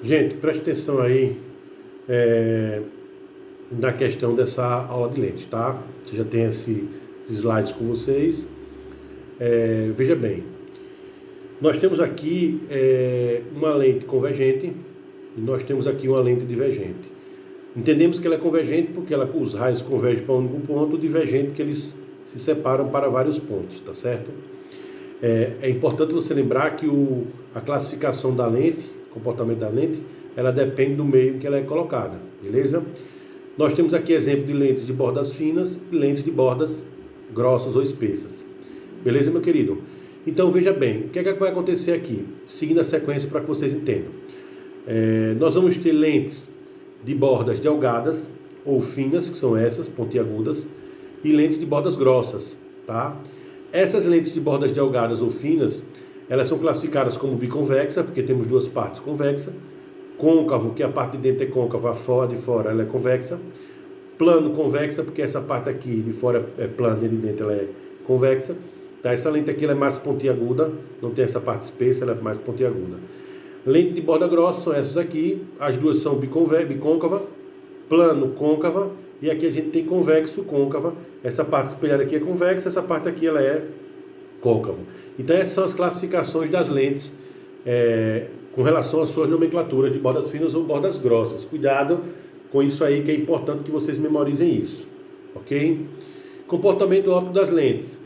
Gente, preste atenção aí na questão dessa aula de lentes, tá? Você já tem esses slides com vocês. Veja bem, nós temos aqui uma lente convergente e nós temos aqui uma lente divergente. Entendemos que ela é convergente porque os raios convergem para um único ponto, divergente porque eles se separam para vários pontos, tá certo? É importante você lembrar que a classificação da lente, comportamento da lente, ela depende do meio em que ela é colocada, beleza? Nós temos aqui exemplo de lentes de bordas finas e lentes de bordas grossas ou espessas. Beleza, meu querido? Então veja bem, o que é que vai acontecer aqui? Seguindo a sequência para que vocês entendam. Nós vamos ter lentes de bordas delgadas ou finas, que são essas, pontiagudas, e lentes de bordas grossas, tá? Essas lentes de bordas delgadas ou finas, elas são classificadas como biconvexa, porque temos duas partes convexas, côncavo, que a parte de dentro é côncava, de fora ela é convexa, plano convexa, porque essa parte aqui de fora é plana e de dentro ela é convexa, tá? Essa lente aqui ela é mais pontiaguda, não tem essa parte espessa, ela é mais pontiaguda. Lente de borda grossa são essas aqui, as duas são bicôncava, plano côncava, e aqui a gente tem convexo côncava, essa parte espelhada aqui é convexa, essa parte aqui ela é côncava. Então essas são as classificações das lentes com relação às suas nomenclaturas de bordas finas ou bordas grossas. Cuidado com isso aí, que é importante que vocês memorizem isso, ok? Comportamento óptico das lentes.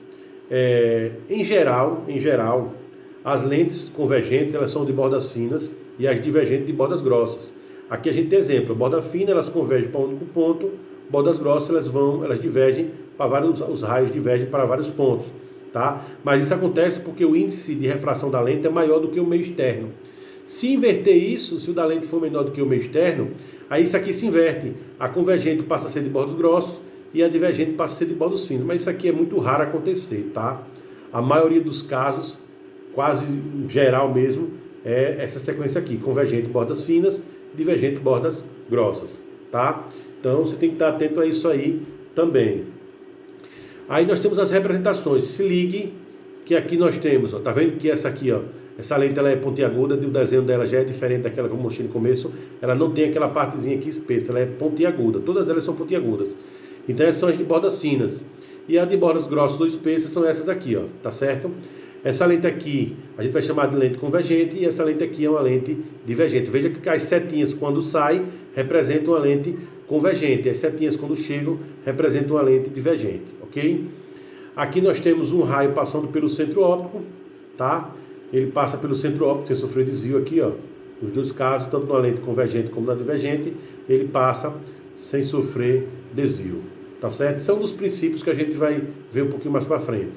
Em geral, as lentes convergentes elas são de bordas finas e as divergentes de bordas grossas. Aqui a gente tem exemplo, borda fina elas convergem para um único ponto, bordas grossas elas divergem para vários, os raios divergem para vários pontos, tá? Mas isso acontece porque o índice de refração da lente é maior do que o meio externo. Se inverter isso, se o da lente for menor do que o meio externo, aí isso aqui se inverte. A convergente passa a ser de bordos grossos e a divergente passa a ser de bordos finos. Mas isso aqui é muito raro acontecer, tá? A maioria dos casos, quase geral mesmo, é essa sequência aqui. Convergente bordas finas, divergente bordas grossas, tá? Então você tem que estar atento a isso aí também. Aí nós temos as representações. Se ligue que aqui nós temos, ó, tá vendo que essa aqui, ó, essa lente ela é pontiaguda, o desenho dela já é diferente daquela que eu mostrei no começo. Ela não tem aquela partezinha aqui espessa, ela é pontiaguda. Todas elas são pontiagudas. Então essas são as de bordas finas. E as de bordas grossas ou espessas são essas aqui, ó, tá certo? Essa lente aqui a gente vai chamar de lente convergente e essa lente aqui é uma lente divergente. Veja que as setinhas quando saem representam uma lente convergente. As setinhas quando chegam representam uma lente divergente, ok? Aqui nós temos um raio passando pelo centro óptico, tá? Ele passa pelo centro óptico, sem sofrer desvio aqui, ó. Nos dois casos, tanto na lente convergente como na divergente, ele passa sem sofrer desvio, tá certo? Esse é um dos princípios que a gente vai ver um pouquinho mais para frente.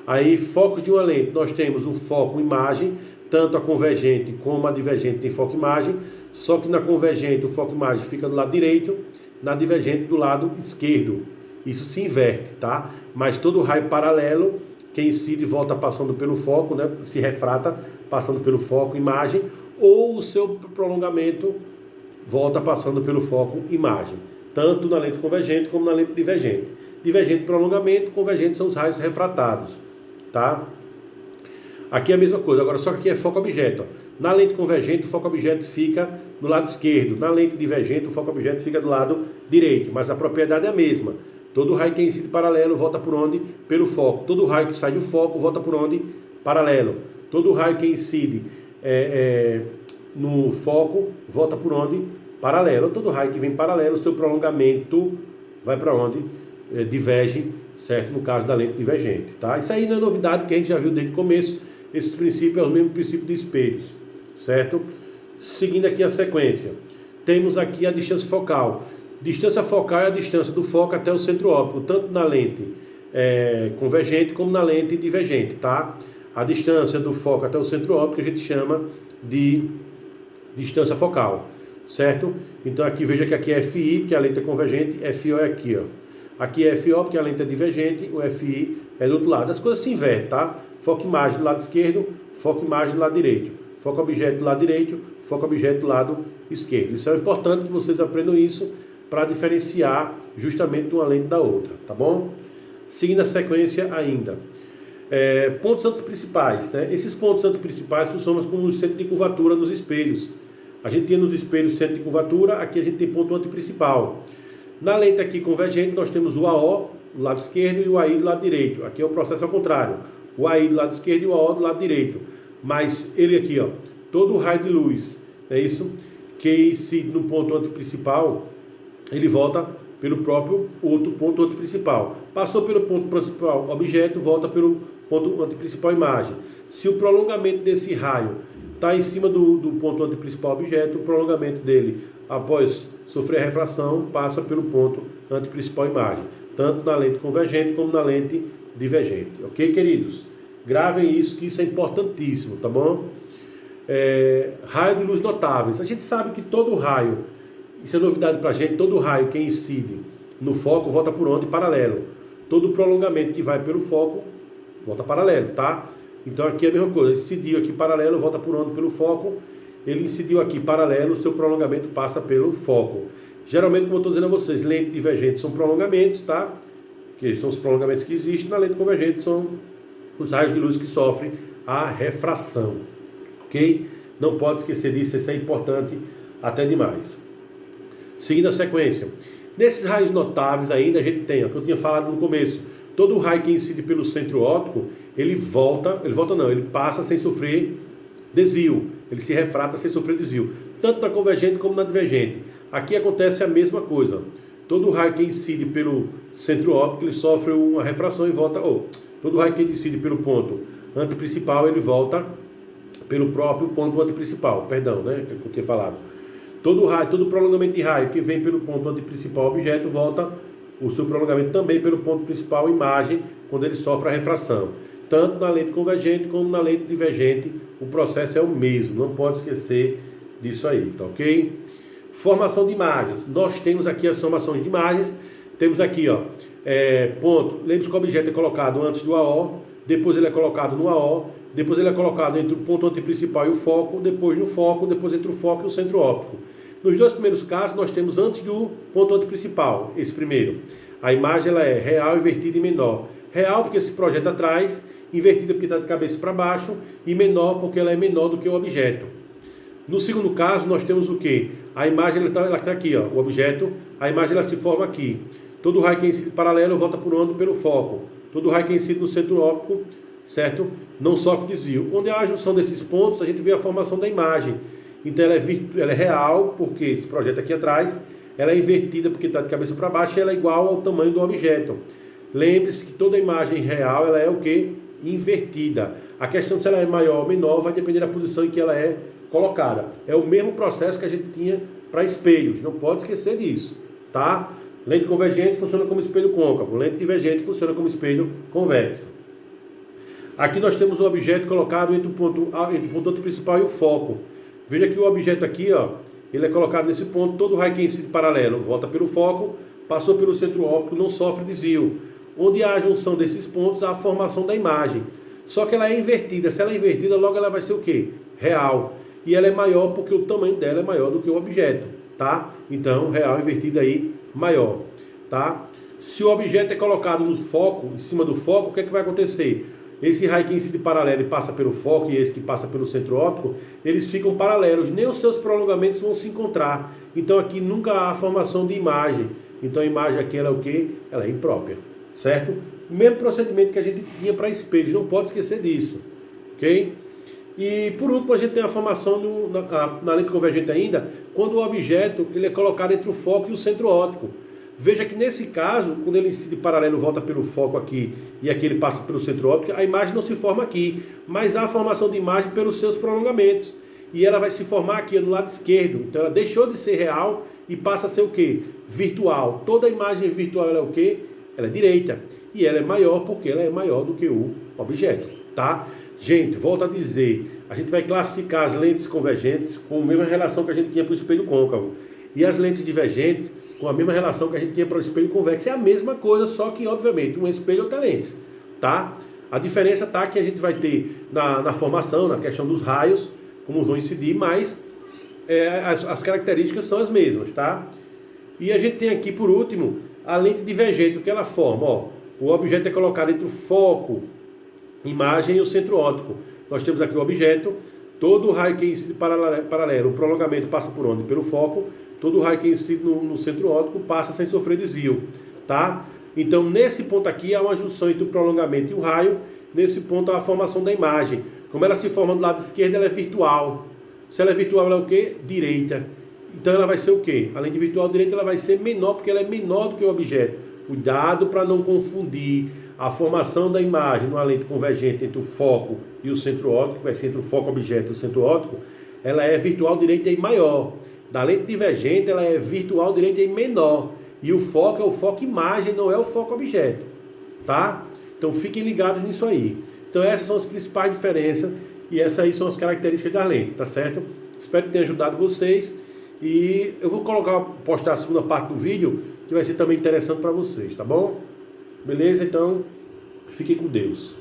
Aí, focos de uma lente, nós temos o foco imagem, tanto a convergente como a divergente tem foco imagem, só que na convergente o foco imagem fica do lado direito, na divergente do lado esquerdo. Isso se inverte, tá? Mas todo raio paralelo que incide volta passando pelo foco, né? Se refrata passando pelo foco imagem, ou o seu prolongamento volta passando pelo foco imagem, tanto na lente convergente como na lente divergente. Divergente prolongamento, convergente são os raios refratados, tá? Aqui é a mesma coisa, agora só que aqui é foco objeto. Ó. Na lente convergente o foco objeto fica no lado esquerdo, na lente divergente o foco objeto fica do lado direito, mas a propriedade é a mesma. Todo raio que incide paralelo volta por onde? Pelo foco. Todo raio que sai do foco volta por onde? Paralelo. Todo raio que incide no foco volta por onde? Paralelo. Todo raio que vem paralelo, seu prolongamento vai para onde? Diverge, certo? No caso da lente divergente, tá? Isso aí não é novidade, porque a gente já viu desde o começo. Esse princípio é o mesmo princípio de espelhos, certo? Seguindo aqui a sequência. Temos aqui a distância focal. Distância focal é a distância do foco até o centro óptico, tanto na lente convergente como na lente divergente, tá? A distância do foco até o centro óptico a gente chama de distância focal, certo? Então aqui veja que aqui é FI, porque a lente é convergente, FO é aqui, ó. Aqui é FO, porque a lente é divergente, o FI é do outro lado. As coisas se invertem, tá? Foco imagem do lado esquerdo, foco imagem do lado direito. Foco objeto do lado direito, foco objeto do lado esquerdo. Isso é importante que vocês aprendam isso para diferenciar justamente uma lente da outra, tá bom? Seguindo a sequência ainda. Pontos santos principais, né? Esses pontos santos principais funcionam como um centro de curvatura nos espelhos. A gente tinha nos espelhos centro de curvatura, aqui a gente tem ponto antiprincipal. Na lente aqui convergente, nós temos o AO do lado esquerdo e o AI do lado direito. Aqui é o processo ao contrário. O AI do lado esquerdo e o AO do lado direito. Mas ele aqui, ó, todo o raio de luz, é isso? Que incide no ponto antiprincipal, ele volta pelo próprio outro ponto antiprincipal. Passou pelo ponto principal objeto, volta pelo ponto antiprincipal imagem. Se o prolongamento desse raio está em cima do ponto antiprincipal objeto, o prolongamento dele, após sofrer a refração, passa pelo ponto antiprincipal imagem, tanto na lente convergente como na lente divergente. Ok, queridos? Gravem isso, que isso é importantíssimo, tá bom? Raio de luz notáveis. A gente sabe que todo raio, isso é novidade para a gente, todo raio que incide no foco volta por onde? Paralelo. Todo prolongamento que vai pelo foco volta paralelo, tá? Então aqui é a mesma coisa, incidiu aqui paralelo, volta por onde? Pelo foco. Ele incidiu aqui paralelo, o seu prolongamento passa pelo foco. Geralmente, como eu estou dizendo a vocês, lentes divergentes são prolongamentos, tá? Que são os prolongamentos que existem. Na lente convergente são os raios de luz que sofrem a refração. Ok? Não pode esquecer disso, isso é importante até demais. Seguindo a sequência. Nesses raios notáveis ainda a gente tem, o que eu tinha falado no começo, todo raio que incide pelo centro óptico, ele passa sem sofrer desvio, ele se refrata sem sofrer desvio, tanto na convergente como na divergente. Aqui acontece a mesma coisa, todo raio que incide pelo centro óptico, ele sofre uma refração e volta, todo raio que incide pelo ponto antiprincipal, ele volta pelo próprio ponto antiprincipal, perdão, né, que eu tinha falado. Todo prolongamento de raio que vem pelo ponto antiprincipal objeto, volta o seu prolongamento também pelo ponto principal imagem, quando ele sofre a refração. Tanto na lente convergente como na lente divergente, o processo é o mesmo, não pode esquecer disso aí, tá ok? Formação de imagens. Nós temos aqui as formações de imagens, temos aqui, ó, ponto, lembre-se que o objeto é colocado antes do AO, depois ele é colocado no AO, depois ele é colocado entre o ponto antiprincipal e o foco, depois no foco, depois entre o foco e o centro óptico. Nos dois primeiros casos, nós temos antes do ponto antiprincipal, esse primeiro. A imagem ela é real, invertida e menor. Real porque se projeta atrás, invertida porque está de cabeça para baixo, e menor porque ela é menor do que o objeto. No segundo caso, nós temos o quê? A imagem ela está aqui, ó, o objeto, a imagem ela se forma aqui. Todo raio que incide paralelo volta por onde? Pelo foco. Todo raio que incide no centro óptico, certo? Não sofre desvio. Onde há a junção desses pontos, a gente vê a formação da imagem. Então ela é real, porque se projeta aqui atrás, ela é invertida porque está de cabeça para baixo, e ela é igual ao tamanho do objeto. Lembre-se que toda imagem real, ela é o quê? Invertida. A questão de se ela é maior ou menor vai depender da posição em que ela é colocada. É o mesmo processo que a gente tinha para espelhos, não pode esquecer disso, tá? Lente convergente funciona como espelho côncavo, lente divergente funciona como espelho convexo. Aqui nós temos o objeto colocado entre o ponto antiprincipal e o foco. Veja que o objeto aqui, ó, ele é colocado nesse ponto, todo raio que incide paralelo volta pelo foco, passou pelo centro óptico, não sofre desvio. Onde há a junção desses pontos, há a formação da imagem. Só que ela é invertida. Se ela é invertida, logo ela vai ser o quê? Real. E ela é maior porque o tamanho dela é maior do que o objeto, tá? Então, real invertida aí, maior, tá? Se o objeto é colocado no foco, em cima do foco, o que é que vai acontecer? Esse raio que incide paralelo e passa pelo foco e esse que passa pelo centro óptico, eles ficam paralelos, nem os seus prolongamentos vão se encontrar. Então aqui nunca há formação de imagem. Então a imagem aqui ela é o quê? Ela é imprópria, certo? O mesmo procedimento que a gente tinha para espelhos, não pode esquecer disso, ok? E por último a gente tem a formação na lente convergente ainda, quando o objeto ele é colocado entre o foco e o centro óptico. Veja que nesse caso, quando ele incide paralelo volta pelo foco aqui e aqui ele passa pelo centro óptico, a imagem não se forma aqui, mas há a formação de imagem pelos seus prolongamentos. E ela vai se formar aqui no lado esquerdo. Então ela deixou de ser real e passa a ser o quê? Virtual. Toda imagem virtual ela é o quê? Ela é direita. E ela é maior porque ela é maior do que o objeto, tá? Gente, volto a dizer, a gente vai classificar as lentes convergentes com a mesma relação que a gente tinha para o espelho côncavo. E as lentes divergentes com a mesma relação que a gente tinha para o espelho convexo. É a mesma coisa, só que, obviamente, um espelho e outra lente, tá? A diferença tá que a gente vai ter na formação, na questão dos raios, como vão incidir, mas as características são as mesmas, tá? E a gente tem aqui, por último, a lente divergente, o que ela forma, ó. O objeto é colocado entre o foco, imagem e o centro óptico. Nós temos aqui o objeto, todo raio que incide paralelo, o prolongamento passa por onde? Pelo foco. Todo raio que incide no centro óptico passa sem sofrer desvio, tá? Então, nesse ponto aqui, há uma junção entre o prolongamento e o raio. Nesse ponto, há a formação da imagem. Como ela se forma do lado esquerdo, ela é virtual. Se ela é virtual, ela é o quê? Direita. Então, ela vai ser o quê? Além de virtual direita, ela vai ser menor, porque ela é menor do que o objeto. Cuidado para não confundir a formação da imagem numa lente convergente entre o foco e o centro óptico, vai ser entre o foco objeto e o centro óptico, ela é virtual direita e maior. Da lente divergente, ela é virtual direita e menor. E o foco é o foco imagem, não é o foco objeto. Tá? Então fiquem ligados nisso aí. Então essas são as principais diferenças e essas aí são as características da lente, tá certo? Espero que tenha ajudado vocês. E eu vou postar a segunda parte do vídeo, que vai ser também interessante para vocês, tá bom? Beleza? Então, fiquem com Deus.